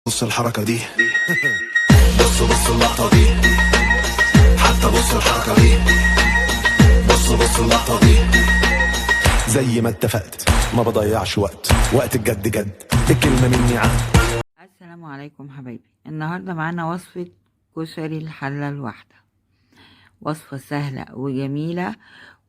بص الحركة دي. بص اللقطة دي. حتى بص الحركة دي. بص اللقطة دي. زي ما اتفقت ما بضيعش وقت الجد جد، الكلمة مني عهد. السلام عليكم حبايبي. النهاردة معانا وصفة كشري الحلة الواحدة. وصفة سهلة وجميلة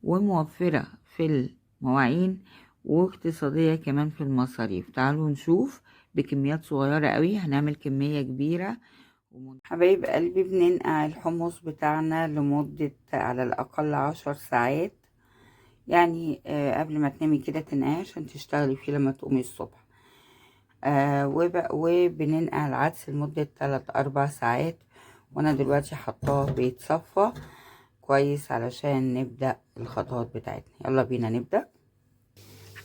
وموفرة في المواعين واقتصادية كمان في المصاريف. تعالوا نشوف. بكميات صغيرة قوي هنعمل كمية كبيرة. حبايب قلبي، بننقع الحمص بتاعنا لمدة على الأقل 10 ساعات، يعني قبل ما تنامي كده تنقعي عشان تشتغلي فيه لما تقومي الصبح. وبننقع العدس لمدة 3-4 ساعات، وانا دلوقتي حطاه بيتصفى كويس علشان نبدأ الخطوات بتاعتنا. يلا بينا نبدأ.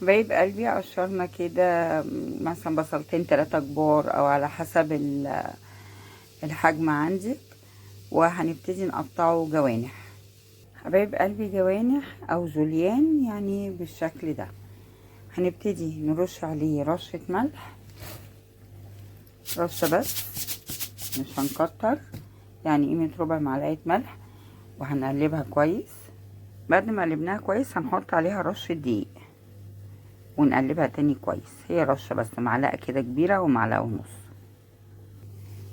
حبايب قلبي، قشرنا كده مثلا بصلتين 3 كبار او على حسب الحجم عندك، وهنبتدي نقطعه جوانح. حبايب قلبي، جوانح او جوليان يعني بالشكل ده. هنبتدي نرش عليه رشة ملح، رشة بس مش هنكتر، يعني قيمة ربع معلقة ملح، وهنقلبها كويس. بعد ما قلبناها كويس هنحط عليها رشة دقيق ونقلبها تاني كويس. هي رشة بس، معلقة كده كبيرة ومعلقة ونص.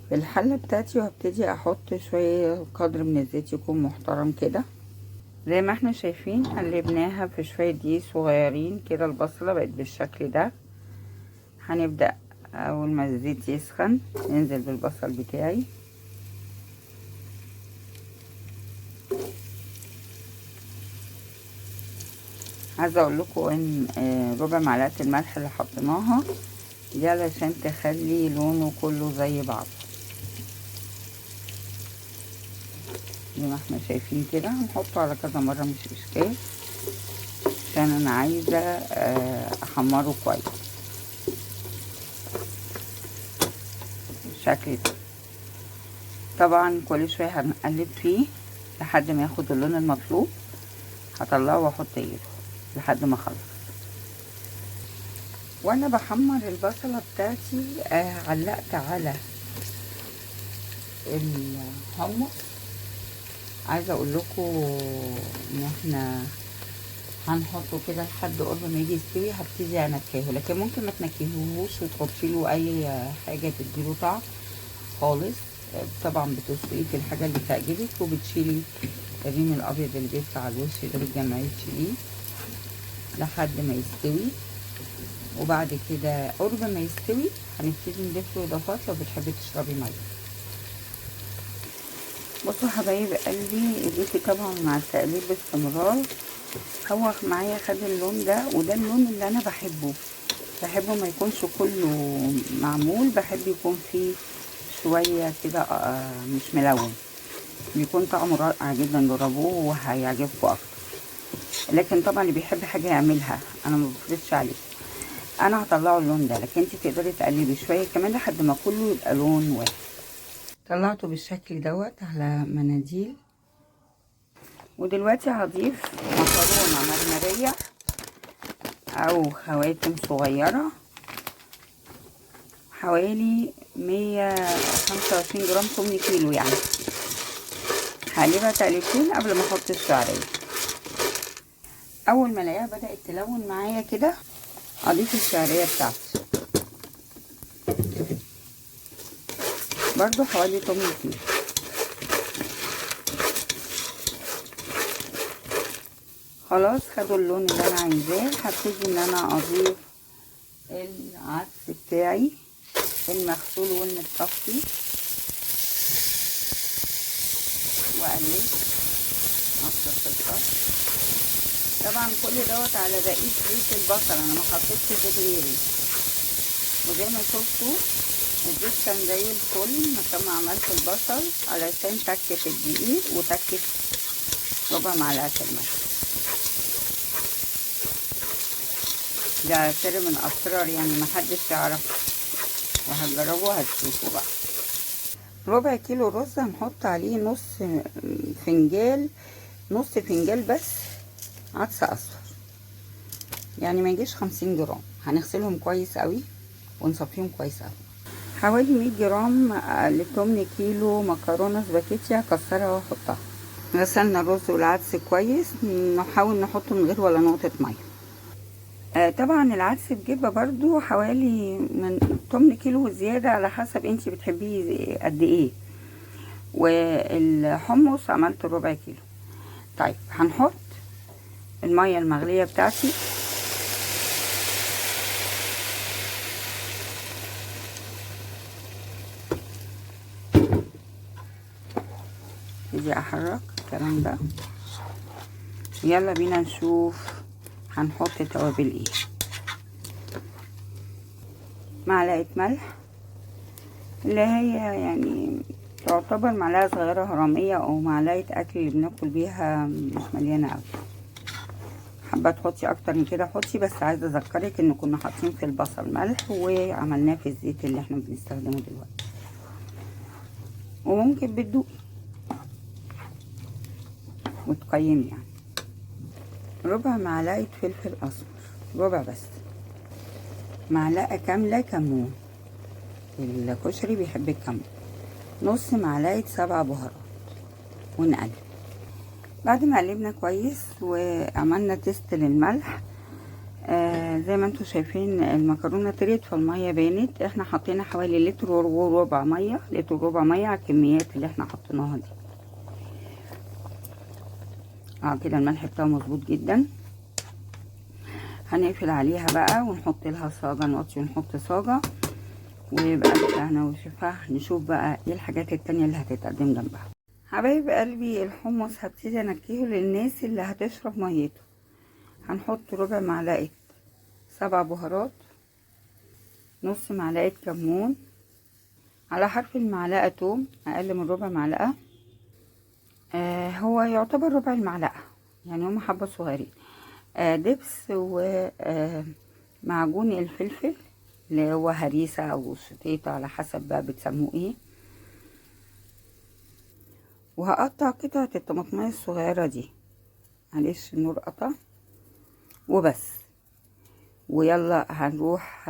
في الحلة بتاعتي وهبتدي احط شوية قدر من الزيت يكون محترم كده. زي ما احنا شايفين قلبناها في شوية دقيق صغيرين كده. البصلة بقت بالشكل ده. هنبدأ اول ما الزيت يسخن ننزل بالبصل بتاعي. عايزه اقول لكم ان ربع معلقه الملح اللي حطيناها دي علشان تخلي لونه كله زي بعض. زي ما احنا شايفين كده هنحطه على كذا مره مش اشكال، عشان انا عايزه احمره كويس بالشكل ده. طبعا كل شويه هنقلب فيه لحد ما ياخد اللون المطلوب. هطلعه واحط غيره لحد ما اخلص. وانا بحمر البصله بتاعتي علقت على الحمص. عايزه اقول لكم ان احنا هنحطه كده لحد قرب ما يجي يستوي. هبتدي انكهه، لكن ممكن ما تنكهوش وتحطي له اي حاجه تديله طعم خالص. طبعا بتسلقيه في الحاجه اللي تعجبك، وبتشيلي الريم الابيض اللي بيطلع على الوش ده، بتجمعيه تشيليه لحد ما يستوي. وبعد كده قرب ما يستوي هنبتدي نضيف له اضافات لو بتحبي تشربي ميه. بصوا حبايب قلبي، ايديكي طبعا مع التقليب باستمرار. هو معايا خد اللون ده، وده اللون اللي انا بحبه ما يكونش كله معمول. بحب يكون فيه شويه كده مش ملون، بيكون طعمه رائع جدا. جربوه وهيعجبكم اكتر. لكن طبعا اللي بيحب حاجه يعملها، انا ما بفرضش عليه. انا هطلعه اللون ده، لكن انت تقدري تقلبي شويه كمان لحد ما كله يبقى لون واحد. طلعته بالشكل دوت على مناديل. ودلوقتي هضيف مكرونه مرمريه او خواتم صغيره، حوالي 125 جرام، 8 كيلو يعني. هقلبها تقلبتين قبل ما احط الشعريه. اول ما الاقيها بدات تلون معايا كده اضيف الشعريه بتاعتي، برضو حوالي 8 كيلو. خلاص خدوا اللون اللي انا عايزاه. هبتدي ان انا اضيف العدس بتاعي المغسول والمتصفي واقلب اكتر في الطاسه. طبعا كل دوت على بقيه زيت البصل، انا ما حطيتش زيت غيري. وزي ما شفتوا الزيت كان زي الفل مكان ما عملت البصل، علشان تكت الدقيق وتكت ربع معلقه الملح. ده سر من اسرار يعني محدش يعرف، وهتجربوا هتشوفوا بقى. ربع كيلو رز هنحط عليه نص فنجال بس عدس اصفر، يعني ما يجيش 50 جرام. هنغسلهم كويس قوي ونصفيهم كويس قوي. حوالي 100 جرام لتمن كيلو مكرونه سباكيتي هكسرها واحطها. غسلنا الرز والعدس كويس، نحاول نحطه من غير ولا نقطه ميه. طبعا العدس بجيبه برضو حوالي من 8 كيلو زياده على حسب انتي بتحبيه قد ايه. والحمص عملت ربع كيلو. طيب هنحط الميه المغليه بتاعتي، ابتدي احرك الكلام ده. يلا بينا نشوف هنحط توابل ايه. معلقه ملح اللي هي يعني تعتبر معلقه صغيره هرميه او معلقه اكل اللي بناكل بيها، مش مليانه قوي. حابه تحطي اكتر من كده حطي، بس عايزه اذكرك ان كنا حاطين في البصل ملح وعملناه في الزيت اللي احنا بنستخدمه دلوقتي. وممكن بتدوقي وتقيمي يعني. ربع معلقه فلفل اسمر، ربع بس. معلقه كامله كمون، الكشري بيحب الكمون. نص معلقه 7 بهارات ونقلب. بعد ما قلبنا كويس وعملنا تيست للملح، زي ما انتوا شايفين المكرونه طريت فالميه بانت. احنا حطينا حوالي لتر وربع ميه، لتر وربع ميه على الكميات اللي احنا حطيناها دي. كده الملح بتاعه مظبوط جدا. هنقفل عليها بقى ونحط لها صاجه، نوطي ونحط صاجه ويبقى بتاعنا وشفا. نشوف بقى ايه الحاجات التانية اللي هتتقدم جنبها. حبايب قلبي، الحمص هبتدي انكيه للناس اللي هتشرب ميته. هنحط ربع معلقه 7 بهارات، نص معلقه كمون، على حرف المعلقه توم اقل من ربع معلقه. هو يعتبر ربع المعلقه يعني، هم حبه صغيرين. دبس ومعجون الفلفل اللي هو هريسه او شطيطه على حسب بقى بتسموه ايه. وهقطع قطعه الطماطميه الصغيره دي، معلش النور قطع وبس. ويلا هنروح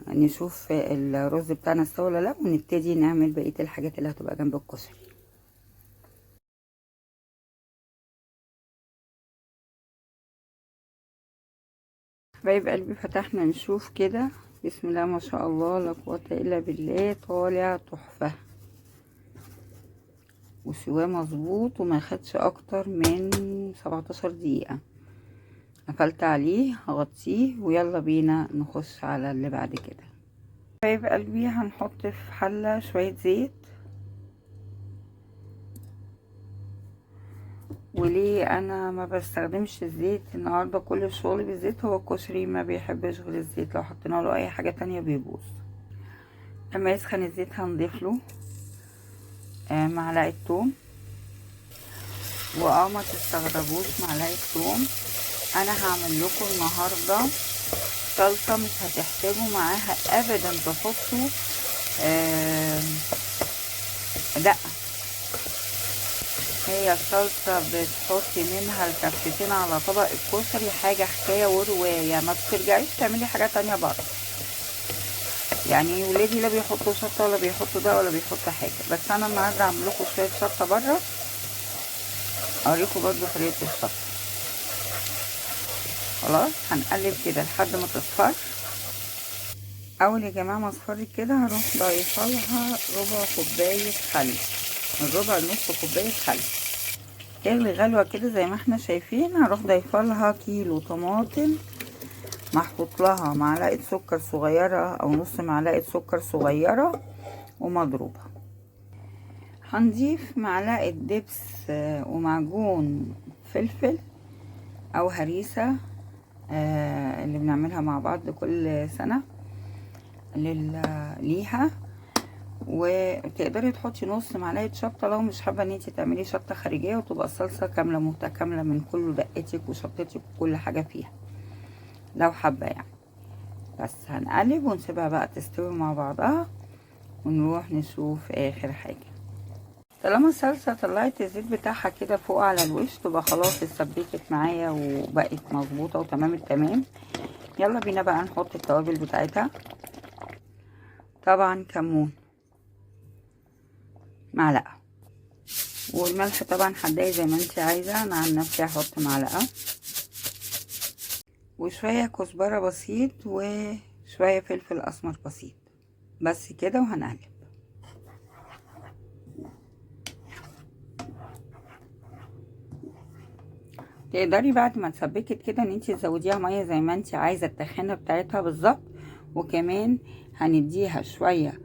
نشوف الرز بتاعنا استوى ولا لا، ونبتدي نعمل بقيه الحاجات اللي هتبقى جنب الكشري. حبايب قلبي، فتحنا نشوف كده. بسم الله ما شاء الله لا قوه الا بالله، طالع تحفه وسواه مظبوط وما خدش اكتر من 17 دقيقه. قفلت عليه هغطيه ويلا بينا نخش على اللي بعد كده. حبايب قلبي، هنحط في حله شويه زيت. وليه انا ما بستخدمش الزيت النهارده؟ كل الشغل بالزيت، هو الكشري ما بيحبش غير الزيت، لو حطينا له اي حاجه تانية بيبوظ. لما يسخن الزيت هنضيف له معلقه توم. ما تستغربوش معلقه توم، انا هعمل لكم النهارده صلصه مش هتحتاجوا معاها ابدا تحطوا دقه. هي الصلصه بتحطي منها الكفتين على طبق الكشري، حاجه حكايه وروايه. ما بترجعيش تعملي حاجه تانية بره يعني. ولادي لا بيحطوا شطه ولا بيحطوا ده ولا بيحطوا حاجه، بس انا النهارده هعمل لكم شويه شطه بره، اوريكم برضو طريقه الشطه. خلاص هنقلب كده لحد ما تصفر. اول يا جماعه ما اصفرت كده هروح ضايفه لها ربع كوبايه خل، من ربع لنص كوبايه خل. تغلي غلوه كده زي ما احنا شايفين. هروح ضايفه لها كيلو طماطم محطوط لها معلقه سكر صغيره او نص معلقه سكر صغيره ومضروبه. هنضيف معلقه دبس ومعجون فلفل او هريسه اللي بنعملها مع بعض كل سنه ليها. وتقدري تحطي نص معلقه شطه لو مش حابه ان انتي تعملي شطه خارجيه، وتبقى الصلصه كامله متكامله من كل دقتك وشطتك وكل حاجه فيها لو حابه يعني. بس هنقلب ونسيبها بقى تستوي مع بعضها ونروح نشوف اخر حاجه. طالما الصلصه طلعت الزيت بتاعها كده فوق على الوش، تبقى خلاص اتسبكت معايا وبقت مظبوطه وتمام التمام. يلا بينا بقى نحط التوابل بتاعتها. طبعا كمون معلقة، والملح طبعا حداية زي ما انت عايزة. انا عن نفسي هحط معلقة، وشوية كزبرة بسيط وشوية فلفل اسمر بسيط، بس كده. وهنقلب. تقدري بعد ما تسبكت كده ان انت تزوديها ميه زي ما انت عايزه التخانه بتاعتها بالظبط. وكمان هنديها شويه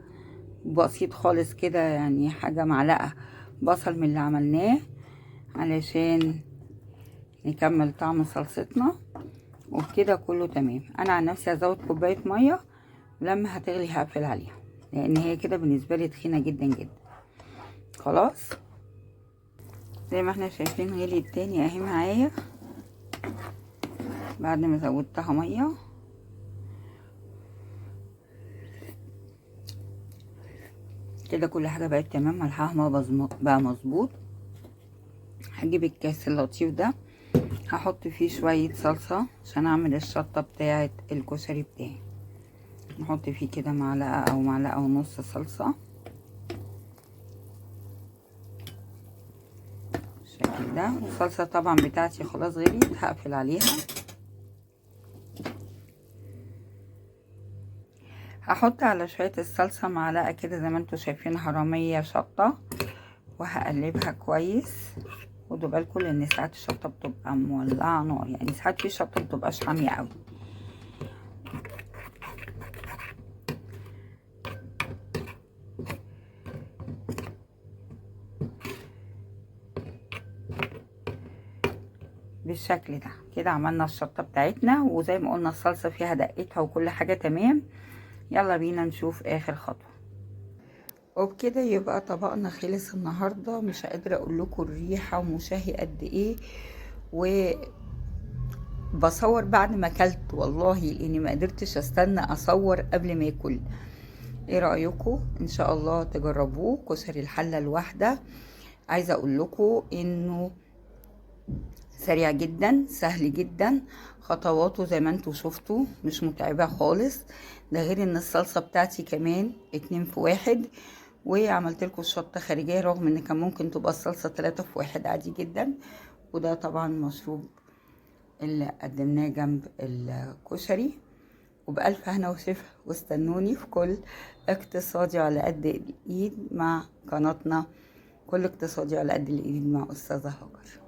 بسيط خالص كده، يعني حاجه معلقه بصل من اللي عملناه علشان نكمل طعم صلصتنا. وبكده كله تمام. انا عن نفسي هزود كوبايه ميه، ولما هتغلي هقفل عليها لان هي كده بالنسبه لي تخينه جدا جدا. خلاص زي ما احنا شايفين غلي التاني اهي معايا بعد ما زودتها ميه. كده كل حاجه بقت تمام، ملحها بقى مظبوط. هجيب الكاس اللطيف ده هحط فيه شويه صلصه عشان اعمل الشطه بتاعه الكشري بتاعي. نحط فيه كده معلقه او معلقه ونص صلصه بالشكل ده. والصلصه طبعا بتاعتي خلاص غليت، هقفل عليها. هحط على شويه الصلصه معلقه كده زي ما انتوا شايفين حراميه شطه، وهقلبها كويس. خدوا بالكم لان ساعات الشطه بتبقى مولعه نار، يعني ساعات في شطه مبتبقاش حاميه قوي. بالشكل ده كده عملنا الشطه بتاعتنا، وزي ما قلنا الصلصه فيها دقتها وكل حاجه تمام. يلا بينا نشوف اخر خطوه. وبكده يبقى طبقنا خلص النهارده. مش قادره اقول لكم الريحه ومشاهي قد ايه، وبصور بعد ما اكلت والله لاني ما قدرتش استنى اصور قبل ما اكل. ايه رايكم؟ ان شاء الله تجربوه. كشري الحله الواحده عايزه اقول لكم انه سريع جدا، سهل جدا، خطواته زي ما انتوا شفتوا مش متعبه خالص. ده غير ان الصلصه بتاعتي كمان 2 في 1، وعملت لكم الشطه خارجيه رغم ان كان ممكن تبقى الصلصه 3 في 1 عادي جدا. وده طبعا مشروب اللي قدمناه جنب الكشري. وبألف هنا وشفا، واستنوني في كل اقتصادي على قد الايد مع قناتنا كل اقتصادي على قد الايد مع استاذة هاجر.